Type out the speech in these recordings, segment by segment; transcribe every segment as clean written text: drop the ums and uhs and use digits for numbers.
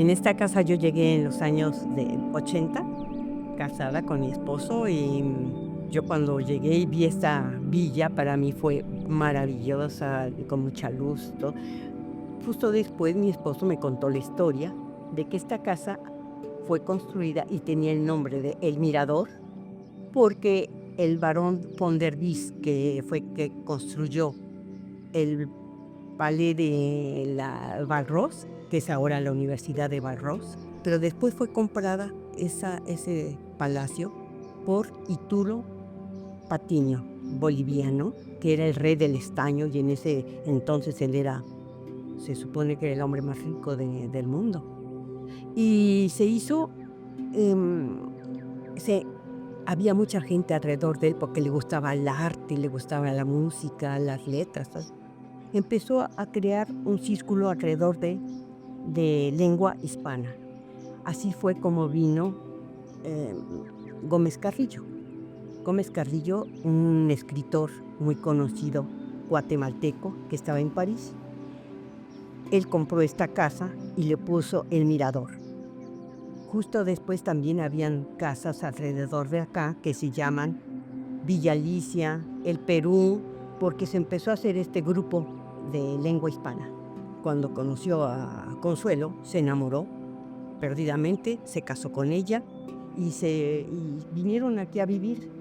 En esta casa yo llegué en los años de 80, casada con mi esposo, y yo cuando llegué y vi esta villa, para mí fue maravillosa, con mucha luz, todo. Justo después mi esposo me contó la historia de que esta casa fue construida y tenía el nombre de El Mirador, porque el barón von der Vis, que fue que construyó el Palais de la Valrose, que es ahora la Universidad de Valrose, pero después fue comprada ese palacio por Itulo Patiño, boliviano, que era el rey del estaño, y en ese entonces él era, se supone que era el hombre más rico del mundo. Y se hizo, em, se, había mucha gente alrededor de él porque le gustaba el arte, le gustaba la música, las letras, ¿sabes? Empezó a crear un círculo alrededor de lengua hispana. Así fue como vino em, Gómez Carrillo. Gómez Carrillo, un escritor muy conocido guatemalteco que estaba en París. Él compró esta casa y le puso El Mirador. Justo después también habían casas alrededor de acá que se llaman Villa Alicia, El Perú, porque se empezó a hacer este grupo de lengua hispana. Cuando conoció a Consuelo, se enamoró perdidamente, se casó con ella y vinieron aquí a vivir.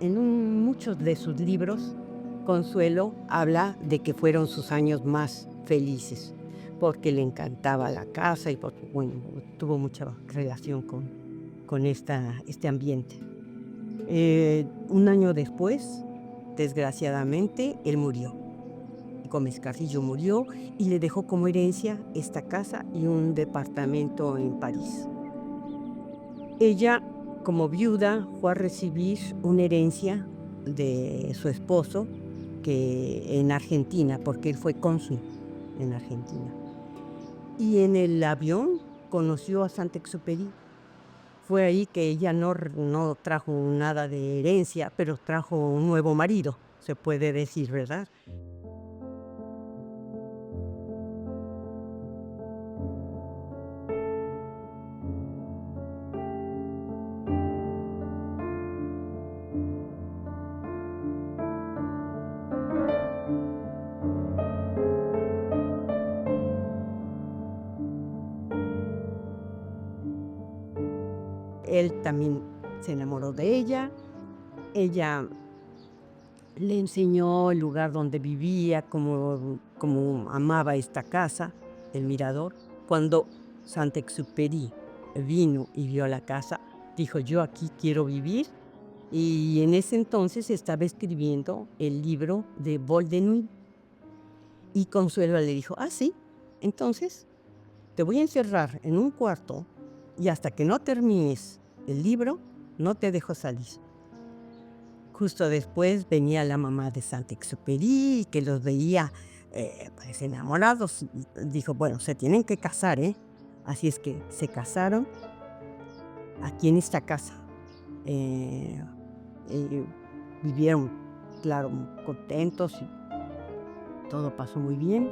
Muchos de sus libros, Consuelo habla de que fueron sus años más felices, porque le encantaba la casa y porque, bueno, tuvo mucha relación con este ambiente. Un año después, desgraciadamente, él murió. Gómez Carrillo murió y le dejó como herencia esta casa y un departamento en París. Ella, como viuda, fue a recibir una herencia de su esposo que en Argentina, porque él fue cónsul en Argentina. Y en el avión conoció a Saint-Exupéry. Fue ahí que ella no trajo nada de herencia, pero trajo un nuevo marido, se puede decir, ¿verdad? Él también se enamoró de ella. Ella le enseñó el lugar donde vivía, cómo amaba esta casa, el Mirador. Cuando Saint-Exupéry vino y vio la casa, dijo: yo aquí quiero vivir. Y en ese entonces estaba escribiendo el libro de Vol de Nuit. Y Consuelo le dijo: ah, sí, entonces te voy a encerrar en un cuarto y hasta que no termines el libro, no te dejo salir. Justo después venía la mamá de Saint-Exupéry, que los veía pues enamorados. Dijo: bueno, se tienen que casar, ¿eh? Así es que se casaron aquí en esta casa. Y vivieron, claro, contentos y todo pasó muy bien.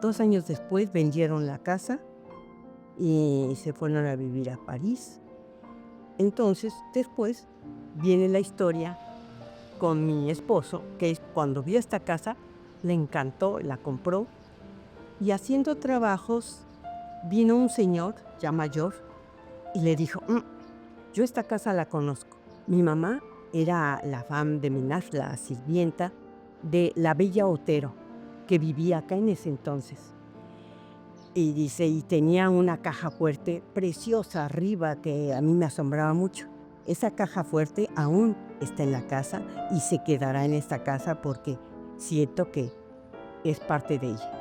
2 años después vendieron la casa y se fueron a vivir a París. Entonces, después viene la historia con mi esposo, que es cuando vio esta casa, le encantó, la compró, y haciendo trabajos vino un señor ya mayor y le dijo: yo esta casa la conozco. Mi mamá era la femme de ménage, la sirvienta de la bella Otero, que vivía acá en ese entonces. Y dice, y tenía una caja fuerte preciosa arriba que a mí me asombraba mucho. Esa caja fuerte aún está en la casa y se quedará en esta casa porque siento que es parte de ella.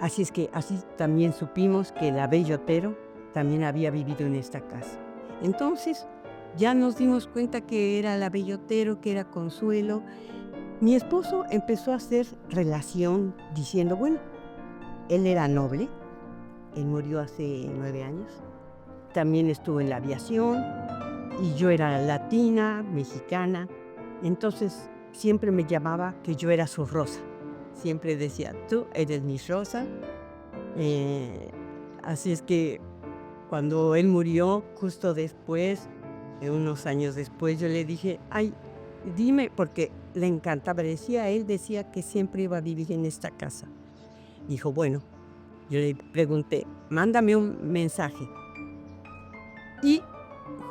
Así es que así también supimos que la bella Otero también había vivido en esta casa. Entonces Ya nos dimos cuenta que era la Bellotero, que era Consuelo. Mi esposo empezó a hacer relación diciendo, bueno, él era noble, él murió hace 9 años, también estuvo en la aviación y yo era latina, mexicana, entonces siempre me llamaba que yo era su rosa, siempre decía, tú eres mi rosa, eh, así es que cuando él murió, justo después, unos años después, yo le dije, ay, dime, porque le encantaba, él decía que siempre iba a vivir en esta casa. Dijo, bueno, yo le pregunté, mándame un mensaje. Y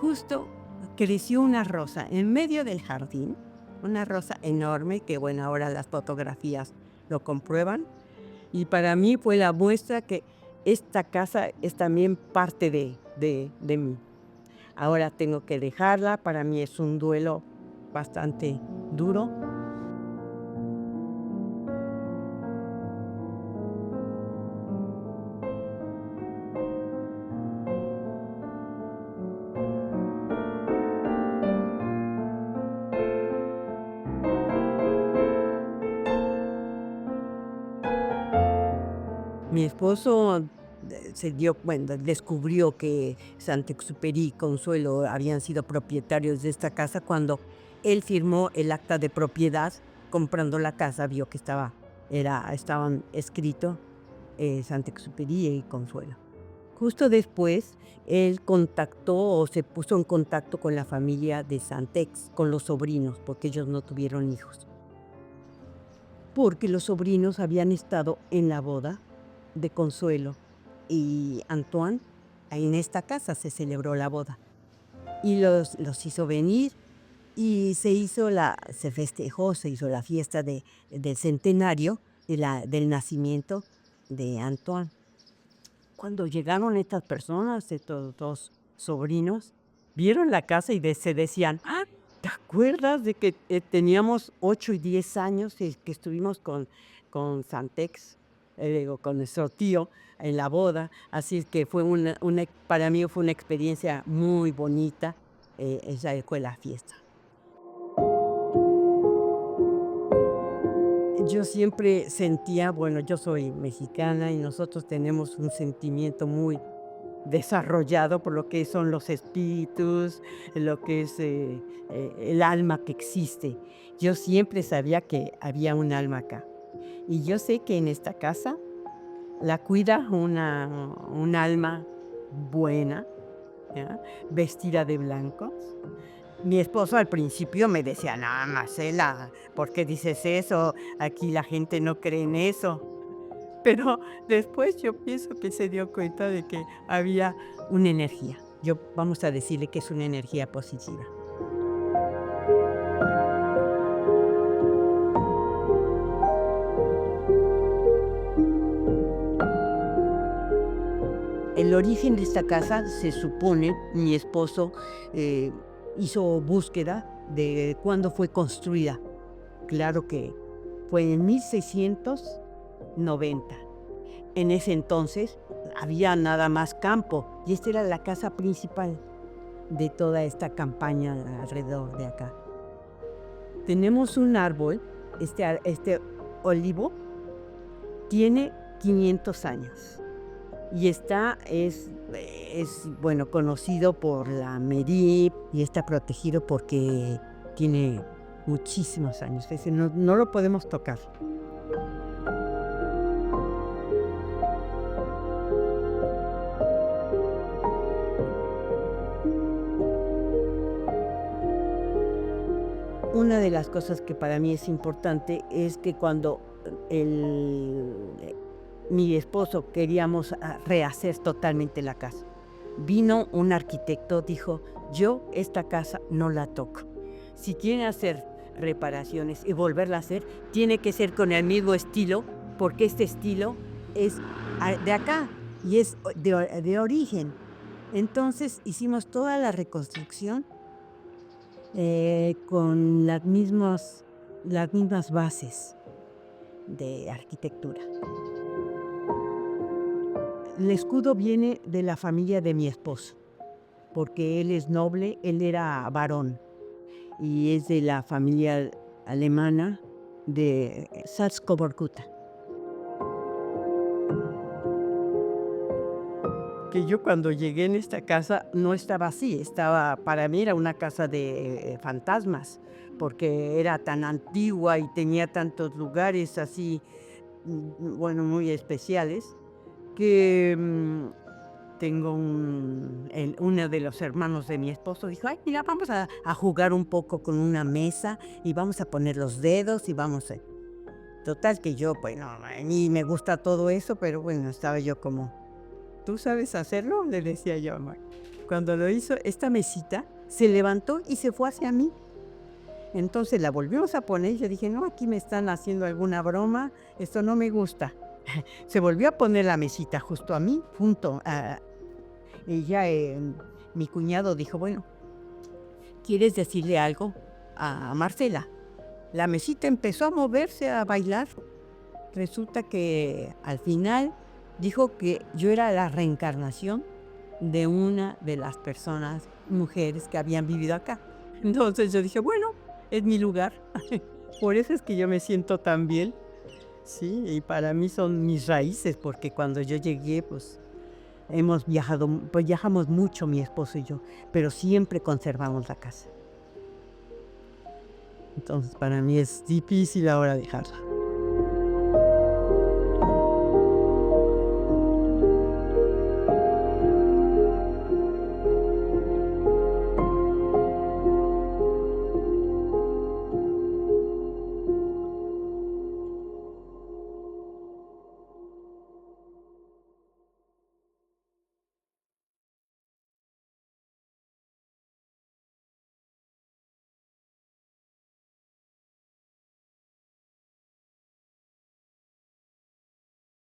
justo creció una rosa en medio del jardín, una rosa enorme, que bueno, ahora las fotografías lo comprueban. Y para mí fue la muestra que esta casa es también parte de mí. Ahora tengo que dejarla, para mí es un duelo bastante duro. Mi esposo descubrió que Saint-Exupéry y Consuelo habían sido propietarios de esta casa cuando él firmó el acta de propiedad comprando la casa, vio que estaban escritos Saint-Exupéry y Consuelo. Justo después, él contactó o se puso en contacto con la familia de Santex, con los sobrinos, porque ellos no tuvieron hijos. Porque los sobrinos habían estado en la boda de Consuelo y Antoine. En esta casa se celebró la boda y los hizo venir y se festejó, se hizo la fiesta del centenario del nacimiento de Antoine. Cuando llegaron estas personas, estos dos sobrinos, vieron la casa y se decían, ah, ¿te acuerdas de que teníamos 8 y 10 años y que estuvimos con Santex, digo, con nuestro tío en la boda? Así es que fue para mí fue una experiencia muy bonita, esa fue la fiesta. Yo siempre sentía, bueno, yo soy mexicana y nosotros tenemos un sentimiento muy desarrollado por lo que son los espíritus, lo que es el alma que existe. Yo siempre sabía que había un alma acá. Y yo sé que en esta casa la cuida un alma buena, ¿ya? Vestida de blanco. Mi esposo al principio me decía, no, Marcela, ¿por qué dices eso? Aquí la gente no cree en eso. Pero después yo pienso que se dio cuenta de que había una energía. Vamos a decirle que es una energía positiva. El origen de esta casa se supone, mi esposo eh, hizo búsqueda de cuándo fue construida. Claro que fue en 1690. En ese entonces había nada más campo y esta era la casa principal de toda esta campaña alrededor de acá. Tenemos un árbol, este olivo tiene 500 años y bueno, conocido por la MERIP y está protegido porque tiene muchísimos años, es decir, no lo podemos tocar. Una de las cosas que para mí es importante es que cuando mi esposo queríamos rehacer totalmente la casa, vino un arquitecto, dijo, yo esta casa no la toco. Si quieren hacer reparaciones y volverla a hacer, tiene que ser con el mismo estilo, porque este estilo es de acá y es de origen. Entonces hicimos toda la reconstrucción con las mismas bases de arquitectura. El escudo viene de la familia de mi esposo, porque él es noble, él era varón y es de la familia alemana de Saxe-Coburg-Gotha. Que yo cuando llegué en esta casa no estaba así, estaba, para mí era una casa de fantasmas, porque era tan antigua y tenía tantos lugares así, bueno, muy especiales, que tengo uno de los hermanos de mi esposo dijo, ay, mira, vamos a jugar un poco con una mesa y vamos a poner los dedos y vamos a... Total que yo, pues no, a mí me gusta todo eso, pero bueno, estaba yo como, ¿tú sabes hacerlo? Le decía yo a Mar. Cuando lo hizo, esta mesita se levantó y se fue hacia mí. Entonces la volvimos a poner y yo dije, no, aquí me están haciendo alguna broma, esto no me gusta. Se volvió a poner la mesita justo a mí, junto a... Y ya mi cuñado dijo, bueno, ¿quieres decirle algo a Marcela? La mesita empezó a moverse, a bailar. Resulta que al final dijo que yo era la reencarnación de una de las personas, mujeres que habían vivido acá. Entonces yo dije, bueno, es mi lugar. Por eso es que yo me siento tan bien. Sí, y para mí son mis raíces, porque cuando yo llegué, pues hemos viajado, pues viajamos mucho mi esposo y yo, pero siempre conservamos la casa. Entonces para mí es difícil ahora dejarla.